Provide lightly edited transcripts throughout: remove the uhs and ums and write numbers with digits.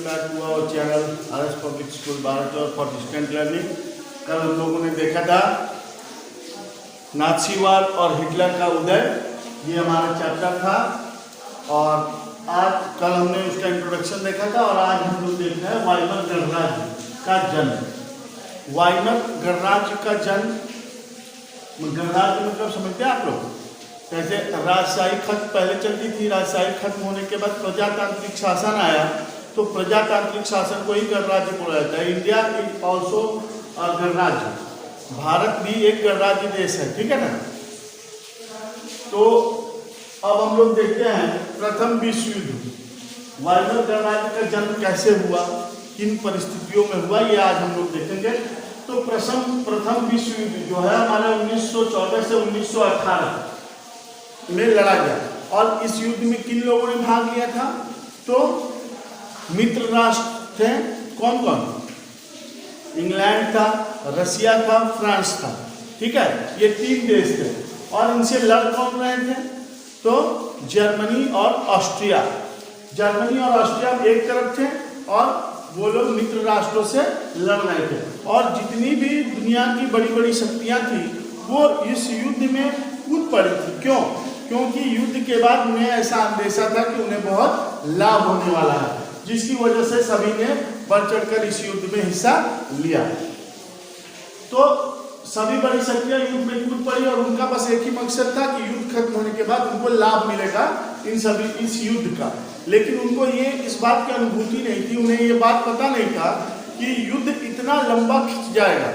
Back to our channel RS public school Bharat for distant learning. कल हम लोगों ने देखा था नाज़ीवाद और हिटलर का उदय, ये हमारा चैप्टर था। और आज कल हमने उसका इंट्रोडक्शन देखा था और आज हम लोग देख रहे हैं वाइमर गणराज्य का जन्म। वाइमर गणराज्य का जन्म, गणराज्य मतलब समझते हैं आप लोग? जैसे राजशाही खत्म पहले चलती थी, राजशाही खत्म होने के बाद प्रजातांत्रिक शासन आया, तो प्रजातांत्रिक शासन को ही गणराज्य बोला जाता है। इंडिया इज ऑल्सो गणराज्य, भारत भी एक गणराज्य देश है, ठीक है ना। तो अब हम लोग देखते हैं प्रथम विश्व युद्ध, वाइमर गणराज्य का जन्म कैसे हुआ, किन परिस्थितियों में हुआ, ये आज हम लोग देखेंगे। तो प्रथम विश्व युद्ध जो है हमारे 1914 से 1918 में लड़ा गया। और इस युद्ध में किन लोगों ने भाग लिया था? तो मित्र राष्ट्र थे। कौन कौन? इंग्लैंड था, रसिया था, फ्रांस था, ठीक है, ये तीन देश थे। और इनसे लड़ कौन रहे थे? तो जर्मनी और ऑस्ट्रिया। जर्मनी और ऑस्ट्रिया एक तरफ थे और वो लोग मित्र राष्ट्रों से लड़ रहे थे। और जितनी भी दुनिया की बड़ी बड़ी शक्तियां थी वो इस युद्ध में कूद पड़ी थी। क्यों? क्योंकि युद्ध के बाद उन्हें ऐसा अंदेशा था कि उन्हें बहुत लाभ होने वाला है, जिसकी वजह से सभी ने बढ़ चढ़कर इस युद्ध में हिस्सा लिया। तो सभी बड़ी शक्तियां युद्ध में कूद पड़ी और उनका बस एक ही मकसद था कि युद्ध खत्म होने के बाद उनको लाभ मिलेगा इस युद्ध का। लेकिन उनको ये इस बात की अनुभूति नहीं थी, उन्हें ये बात पता नहीं था कि युद्ध इतना लंबा खिंच जाएगा।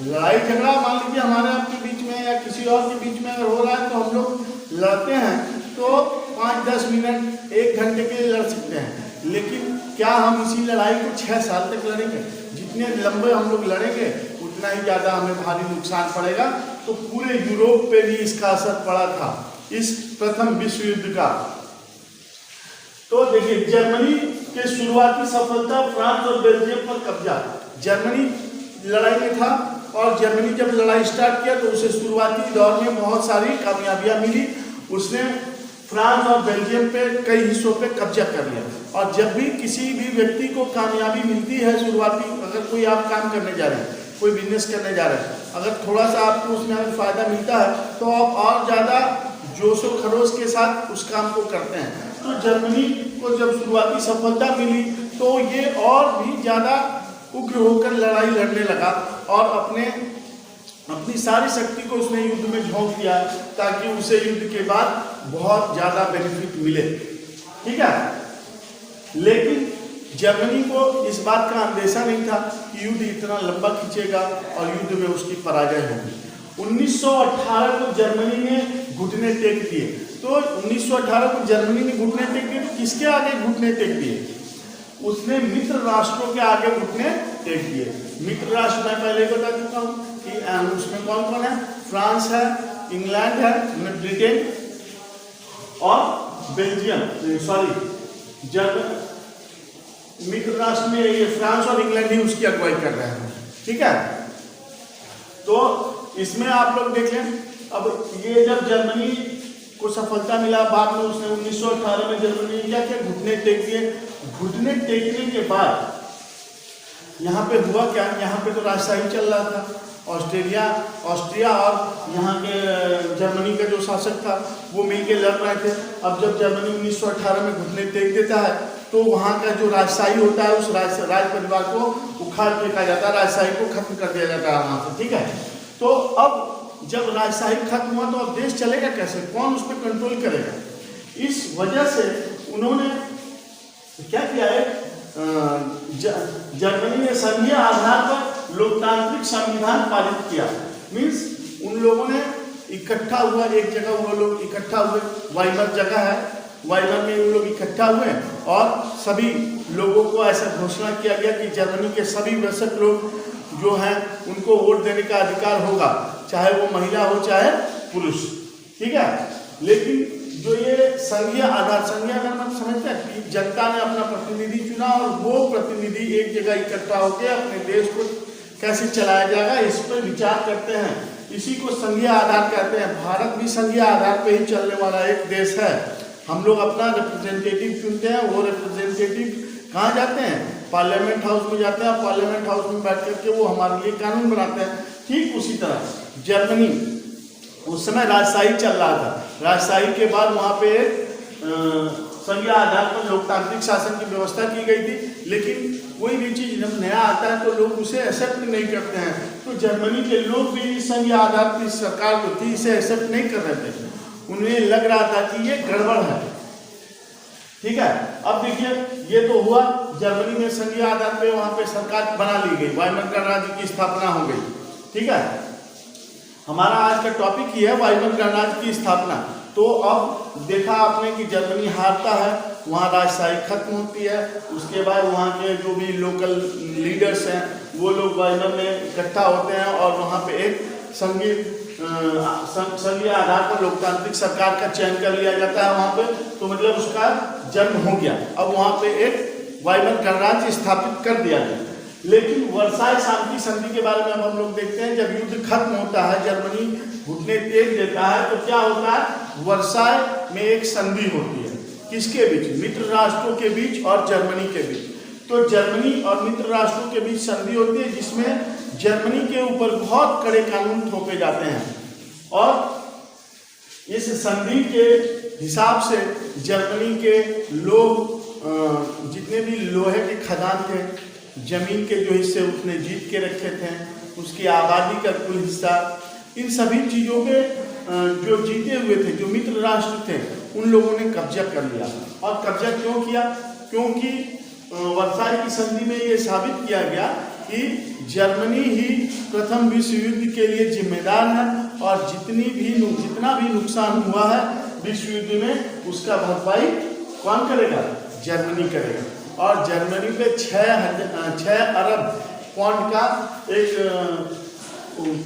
लड़ाई झगड़ा मान लीजिए हमारे आपके बीच में या किसी और के बीच में अगर हो रहा है तो हम लोग लड़ते हैं तो 5-10 मिनट 1 घंटे के लिए लड़ सकते हैं। लेकिन क्या हम इसी लड़ाई को 6 साल तक लड़ेंगे? जितने लंबे हम लोग लड़ेंगे उतना ही ज़्यादा हमें भारी नुकसान पड़ेगा। तो पूरे यूरोप पे भी इसका असर पड़ा था इस प्रथम विश्व युद्ध का। तो देखिए, जर्मनी के शुरुआती सफलता, फ्रांस और बेल्जियम पर कब्जा। जर्मनी लड़ाई में था और जर्मनी जब लड़ाई स्टार्ट किया तो उसे शुरुआती दौर में बहुत सारी कामयाबियां मिली। उसने फ्रांस और बेल्जियम पे कई हिस्सों पे कब्जा कर लिया। और जब भी किसी भी व्यक्ति को कामयाबी मिलती है शुरुआती, अगर कोई आप काम करने जा रहे हैं, कोई बिजनेस करने जा रहे हैं, अगर थोड़ा सा आपको उसमें अगर फायदा मिलता है तो आप और ज़्यादा जोश व खरोश के साथ उस काम को करते हैं। तो जर्मनी को जब शुरुआती सफलता मिली तो ये और भी ज़्यादा उग्र होकर लड़ाई लड़ने लगा और अपनी सारी शक्ति को उसने युद्ध में झोंक दिया ताकि उसे युद्ध के बाद बहुत ज़्यादा बेनिफिट मिले, ठीक है। लेकिन जर्मनी को इस बात का अंदेशा नहीं था कि युद्ध इतना लंबा खींचेगा और युद्ध में उसकी पराजय होगी। 1918 को जर्मनी ने घुटने टेक दिए। तो 1918 को जर्मनी ने घुटने टेक दिए, तो किसके आगे घुटने टेक दिए? उसने मित्र राष्ट्रों के आगे घुटने टेक दिए। मित्र राष्ट्र मैं पहले बता चुका हूँ कि उसमें कौन कौन है? फ्रांस है, इंग्लैंड है, ब्रिटेन और बेल्जियम, मित्र राष्ट्र में ये फ्रांस और इंग्लैंड ही उसकी अगुवाई कर रहे हैं, ठीक है। तो इसमें आप लोग देख लें, अब ये जब जर्मनी को सफलता मिला, बाद में उसने 1918 में जर्मनी ने क्या किया? घुटने टेक दिए। घुटने टेकने के बाद यहाँ पे हुआ क्या? यहाँ पे तो राजशाही चल रहा था। ऑस्ट्रिया और यहाँ के जर्मनी का जो शासक था वो मिलके लड़ रहे थे। अब जब जर्मनी 1918 में घुटने टेक देता है तो वहाँ का जो राजशाही होता है उस राज परिवार को उखाड़ फेंका जाता है, राजशाही को खत्म कर दिया जाता है वहाँ से, ठीक है। तो अब जब राजशाही खत्म हुआ तो अब देश चलेगा कैसे? कौन उस पर कंट्रोल करेगा? इस वजह से उन्होंने क्या किया है? जर्मनी ने संघीय आधार पर लोकतांत्रिक संविधान पारित किया। मीन्स उन लोगों ने इकट्ठा हुआ, एक जगह वो लोग इकट्ठा हुए, वाइमर जगह है, वाइमर में उन लोग इकट्ठा हुए और सभी लोगों को ऐसा घोषणा किया गया कि जर्मनी के सभी वयस्क लोग जो हैं उनको वोट देने का अधिकार होगा, चाहे वो महिला हो चाहे पुरुष, ठीक है। लेकिन जो ये संघीय आधार मतलब समझते हैं कि जनता ने अपना प्रतिनिधि चुना और वो प्रतिनिधि एक जगह इकट्ठा होकर अपने देश को कैसे चलाया जाएगा इस पर विचार करते हैं। इसी को संघीय आधार कहते हैं। भारत भी संघीय आधार पर ही चलने वाला एक देश है। हम लोग अपना रिप्रेजेंटेटिव चुनते हैं, वो रिप्रेजेंटेटिव कहाँ जाते हैं? पार्लियामेंट हाउस में जाते हैं, पार्लियामेंट हाउस में बैठ करके वो हमारे लिए कानून बनाते हैं। ठीक उसी तरह जर्मनी, उस समय राजशाही चल रहा था, राजशाही के बाद वहाँ पे संघीय आधार पर लोकतांत्रिक शासन की व्यवस्था की गई थी, लेकिन कोई भी चीज़ जब नया आता है तो लोग उसे एक्सेप्ट नहीं करते हैं। तो जर्मनी के लोग भी संघीय आधार की सरकार जो थी इसे एक्सेप्ट नहीं कर रहे थे, उन्हें लग रहा था कि ये गड़बड़ है। ठीक है, अब देखिए ये तो हुआ, जर्मनी में संघीय आधार पे वहाँ पे सरकार बना ली गई, वाइमर गणराज्य की स्थापना हो गई। ठीक है, हमारा आज का टॉपिक ही है वाइमर गणराज्य की स्थापना। तो अब देखा आपने कि जर्मनी हारता है, वहाँ राजशाही खत्म होती है, उसके बाद वहाँ के जो भी लोकल लीडर्स हैं वो लोग वाइमर में इकट्ठा होते हैं और वहाँ पे एक संघीय आधार पर लोकतांत्रिक सरकार का चयन कर लिया जाता है वहाँ पे। तो मतलब उसका जन्म हो गया, अब वहाँ पे एक वाइमर गणराज्य स्थापित कर दिया गया। लेकिन वर्साई शांति संधि के बारे में अब हम लोग देखते हैं। जब युद्ध खत्म होता है, जर्मनी घुटने टेक देता है, तो क्या होता है, वर्साई में एक संधि होती है, किसके बीच, मित्र राष्ट्रों के बीच और जर्मनी के बीच। तो जर्मनी और मित्र राष्ट्रों के बीच संधि होती है जिसमें जर्मनी के ऊपर बहुत कड़े कानून थोपे जाते हैं और इस संधि के हिसाब से जर्मनी के लोग जितने भी लोहे के खदान थे, जमीन के जो हिस्से उसने जीत के रखे थे, उसकी आबादी का कुल हिस्सा, इन सभी चीज़ों पे जो जीते हुए थे, जो मित्र राष्ट्र थे, उन लोगों ने कब्जा कर लिया। और कब्जा क्यों किया, क्योंकि वर्साई की संधि में ये साबित किया गया कि जर्मनी ही प्रथम विश्व युद्ध के लिए जिम्मेदार है और जितना भी नुकसान हुआ है विश्व युद्ध में, उसका भरपाई कौन करेगा, जर्मनी करेगा। और जर्मनी पे 6 अरब पाउंड का एक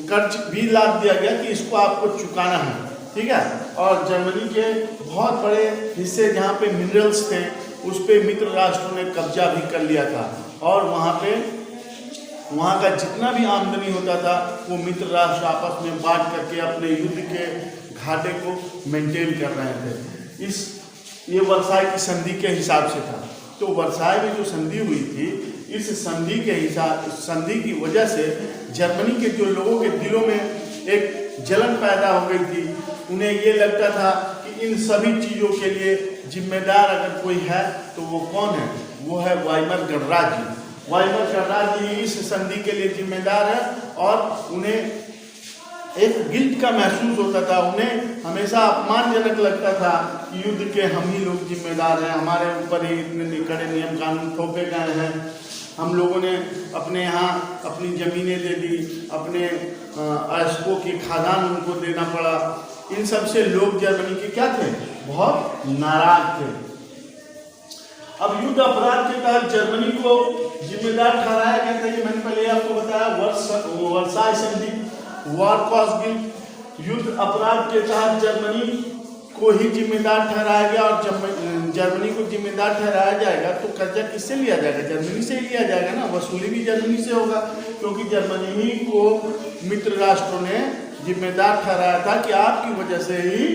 कर्ज भी लाद दिया गया कि इसको आपको चुकाना है। ठीक है, और जर्मनी के बहुत बड़े हिस्से जहाँ पे मिनरल्स थे उस पे मित्र राष्ट्रों ने कब्जा भी कर लिया था और वहाँ का जितना भी आमदनी होता था वो मित्र राष्ट्र आपस में बांट करके अपने युद्ध के घाटे को मेंटेन कर रहे थे। ये वर्साई की संधि के हिसाब से था। तो वर्साई में जो संधि हुई थी, इस संधि की वजह से जर्मनी के जो लोगों के दिलों में एक जलन पैदा हो गई थी। उन्हें ये लगता था कि इन सभी चीज़ों के लिए जिम्मेदार अगर कोई है तो वो कौन है, वो है वाइमर गणराज्य। वाइमर गणराज्य इस संधि के लिए जिम्मेदार है और उन्हें एक गिल्ट का महसूस होता था, उन्हें हमेशा अपमानजनक लगता था कि युद्ध के हम ही लोग जिम्मेदार हैं, हमारे ऊपर ही इतने कड़े नियम कानून थोपे गए हैं, हम लोगों ने अपने यहाँ अपनी ज़मीनें दे दी, अपने अयस्कों के खादान उनको देना पड़ा। इन सब से लोग जर्मनी के क्या थे, बहुत नाराज थे। अब युद्ध अपराध के तहत जर्मनी को जिम्मेदार ठहराया गया था। ये मैंने पहले आपको बताया, वर्साई संधि, वॉर कॉज गिल्ट, युद्ध अपराध के तहत जर्मनी को ही जिम्मेदार ठहराया गया। और जर्मनी को जिम्मेदार ठहराया जाएगा तो कर्जा किससे लिया जाएगा, जर्मनी से ही लिया जाएगा ना, वसूली भी जर्मनी से होगा, क्योंकि जर्मनी ही को मित्र राष्ट्रों ने जिम्मेदार ठहराया था कि आपकी वजह से ही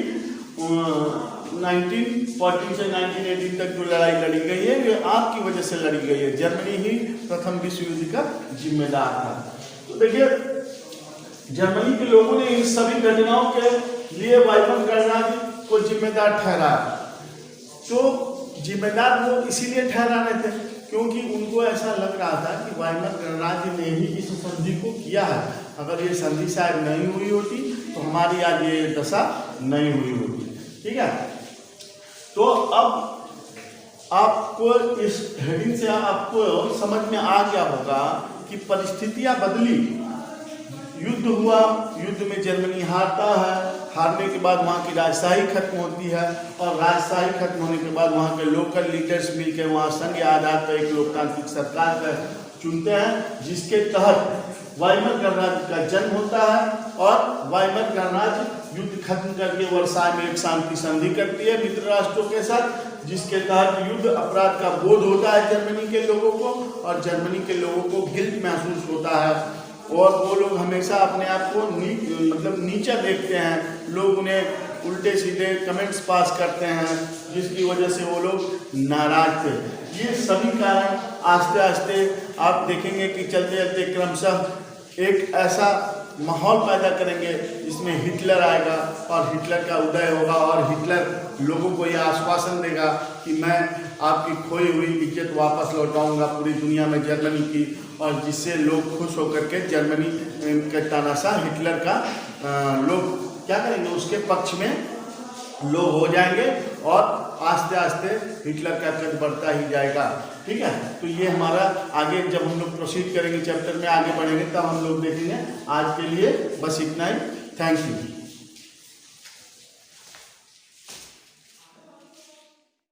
1914 से 1918 तक जो लड़ाई लड़ी गई है ये आपकी वजह से लड़ी गई है, जर्मनी ही प्रथम विश्व युद्ध का जिम्मेदार था। तो देखिए जर्मनी के लोगों ने इन सभी घटनाओं के लिए वाइमर गणराज्य को जिम्मेदार ठहराया। तो जिम्मेदार वो इसीलिए ठहरा रहे थे क्योंकि उनको ऐसा लग रहा था कि वाइमर गणराज्य ने ही इस संधि को किया है, अगर ये संधि शायद नहीं हुई होती तो हमारी आज ये दशा नहीं हुई होती। ठीक है, तो अब आपको इस हेडिंग से आपको समझ में आ गया होगा कि परिस्थितियां बदली, युद्ध हुआ, युद्ध में जर्मनी हारता है, हारने के बाद वहाँ की राजशाही खत्म होती है और राजशाही खत्म होने के बाद वहाँ के लोकल लीडर्स मिलकर वहाँ संघीय आधार पर एक लोकतांत्रिक सरकार का चुनते हैं जिसके तहत वाइमर गणराज्य का जन्म होता है। और वाइमर गणराज्य युद्ध खत्म करके वर्साई में एक शांति संधि करती है मित्र राष्ट्रों के साथ, जिसके तहत युद्ध अपराध का बोध होता है जर्मनी के लोगों को और जर्मनी के लोगों को गिल्ट महसूस होता है और वो लोग हमेशा अपने आप को नीचा देखते हैं, लोग उन्हें उल्टे सीधे कमेंट्स पास करते हैं जिसकी वजह से वो लोग नाराज थे। ये सभी कारण आस्ते आस्ते आप देखेंगे कि चलते चलते क्रमशः एक ऐसा माहौल पैदा करेंगे जिसमें हिटलर आएगा और हिटलर का उदय होगा और हिटलर लोगों को यह आश्वासन देगा कि मैं आपकी खोई हुई इज्जत वापस लौटाऊंगा पूरी दुनिया में जर्मनी की, और जिससे लोग खुश होकर के जर्मनी के तानाशाह हिटलर का लोग क्या करेंगे, उसके पक्ष में लोग हो जाएंगे और आस्ते आस्ते हिटलर का कद बढ़ता ही जाएगा। ठीक है, तो ये हमारा आगे जब हम लोग प्रोसीड करेंगे चैप्टर में आगे बढ़ेंगे तब हम लोग देखेंगे। आज के लिए बस इतना ही। Thank you.